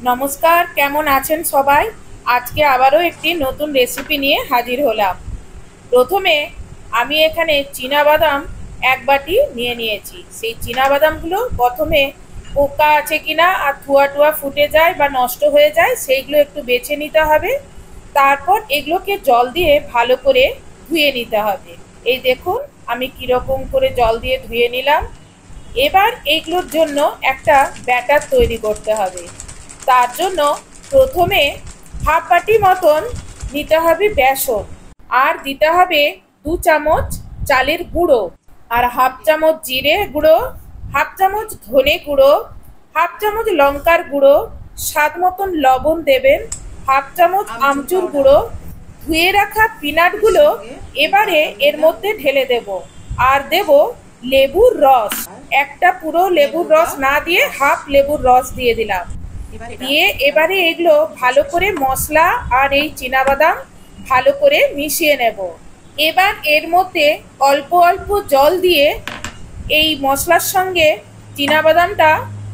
নমস্কার, কেমন আছেন সবাই? আজকে আবারও একটি নতুন রেসিপি নিয়ে হাজির হলাম। প্রথমে আমি এখানে চীনাবাদাম এক বাটি নিয়ে নিয়েছি। সেই চীনাবাদামগুলো প্রথমে পোকা আছে কিনা আর ধোয়া টোয়া ফুটে যায় বা নষ্ট হয়ে যায় সেইগুলো একটু বেছে নিতে হবে। তারপর এগুলোকে জল দিয়ে ভালো করে ধুয়ে নিতে হবে। এই দেখুন আমি কীরকম করে জল দিয়ে ধুয়ে নিলাম। এবার এইগুলোর জন্য একটা ব্যাটার তৈরি করতে হবে। তার জন্য প্রথমে হাফ বাটি মতন নিতে হবে বেসন, আর দিতে হবে 2 চামচ চালের গুঁড়ো, আর হাফ চামচ জিরে গুঁড়ো, হাফ চামচ ধনে গুঁড়ো, হাফ চামচ লঙ্কার গুঁড়ো, স্বাদ মতন লবণ দেবেন, হাফ চামচ আমচুর গুঁড়ো, ধুয়ে রাখা পিনাটগুলো এবারে এর মধ্যে ঢেলে দেব। আর দেব লেবুর রস, একটা পুরো লেবুর রস না দিয়ে হাফ লেবুর রস দিয়ে দিলাম। দিয়ে এবারে এগুলো ভালো করে মশলা আর এই চীনাবাদাম ভালো করে মিশিয়ে নেব। এবার এর মধ্যে অল্প অল্প জল দিয়ে এই মশলার সঙ্গে চীনাবাদামটা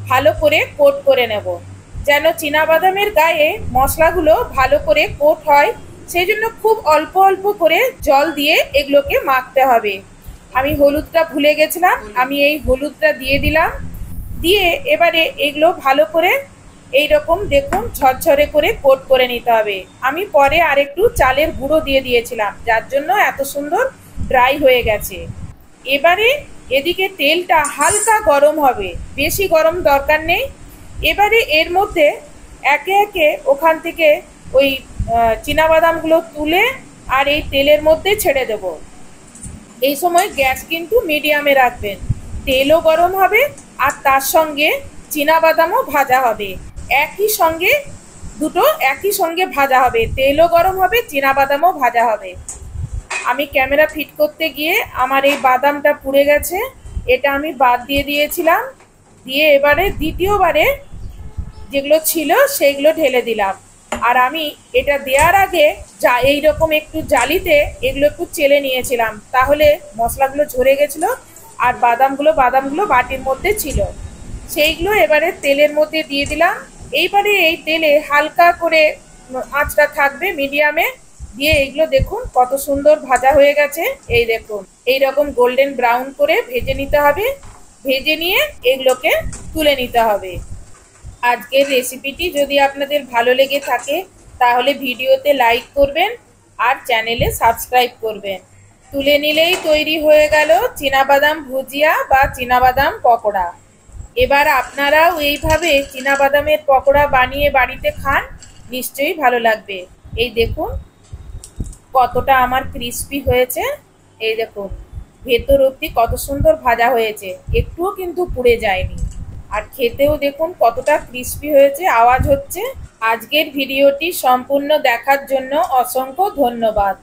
ভালো করে কোট করে নেব, যেন চীনাবাদামের গায়ে মশলাগুলো ভালো করে কোট হয়। সেই জন্য খুব অল্প অল্প করে জল দিয়ে এগুলোকে মাখতে হবে। আমি হলুদটা ভুলে গেছিলাম, আমি এই হলুদটা দিয়ে দিলাম। দিয়ে এবারে এগুলো ভালো করে এইরকম দেখুন ঝরঝরে করে কোট করে নিতে হবে। আমি পরে আরেকটু চালের গুঁড়ো দিয়ে দিয়েছিলাম, যার জন্য এত সুন্দর ড্রাই হয়ে গেছে। এবারে এদিকে তেলটা হালকা গরম হবে, বেশি গরম দরকার নেই। এবারে এর মধ্যে একে একে ওখান থেকে ওই চীনাবাদামগুলো তুলে আর এই তেলের মধ্যে ছেড়ে দেব। এই সময় গ্যাস কিন্তু মিডিয়ামে রাখবেন। তেলও গরম হবে আর তার সঙ্গে চীনাবাদামও ভাজা হবে। একই সঙ্গে দুটো একই সঙ্গে ভাজা হবে, তেলও গরম হবে, চীনাবাদামও ভাজা হবে। আমি ক্যামেরা ফিট করতে গিয়ে আমার এই বাদামটা পুড়ে গেছে, এটা আমি বাদ দিয়ে দিয়েছিলাম। দিয়ে এবারে দ্বিতীয়বারে যেগুলো ছিল সেইগুলো ঢেলে দিলাম। আর আমি এটা দেওয়ার আগে যা এইরকম একটু জালিতে এগুলো একটু চেলে নিয়েছিলাম, তাহলে মশলাগুলো ঝরে গেছিলো আর বাদামগুলো বাটির মধ্যে ছিল। সেইগুলো এবারে তেলের মধ্যে দিয়ে দিলাম। এইবারে এই তেলে হালকা করে আঁচটা থাকবে মিডিয়ামে। দিয়ে এইগুলো দেখুন কত সুন্দর ভাজা হয়ে গেছে। এই দেখুন এইরকম গোল্ডেন ব্রাউন করে ভেজে নিতে হবে। ভেজে নিয়ে এগুলোকে তুলে নিতে হবে। আজকের রেসিপিটি যদি আপনাদের ভালো লেগে থাকে তাহলে ভিডিওতে লাইক করবেন আর চ্যানেলে সাবস্ক্রাইব করবেন। তুলে নিলেই তৈরি হয়ে গেল চীনাবাদাম ভুজিয়া বা চীনাবাদাম পকোড়া। এবার আপনারাও এইভাবে চীনাবাদামের পকোড়া বানিয়ে বাড়িতে খান, নিশ্চয়ই ভালো লাগবে। এই দেখুন কতটা আমার ক্রিস্পি হয়েছে। এই দেখুন ভেতর অবধি কত সুন্দর ভাজা হয়েছে, একটুও কিন্তু পুড়ে যায়নি। আর খেতেও দেখুন কতটা ক্রিস্পি হয়েছে, আওয়াজ হচ্ছে। আজকের ভিডিওটি সম্পূর্ণ দেখার জন্য অসংখ্য ধন্যবাদ।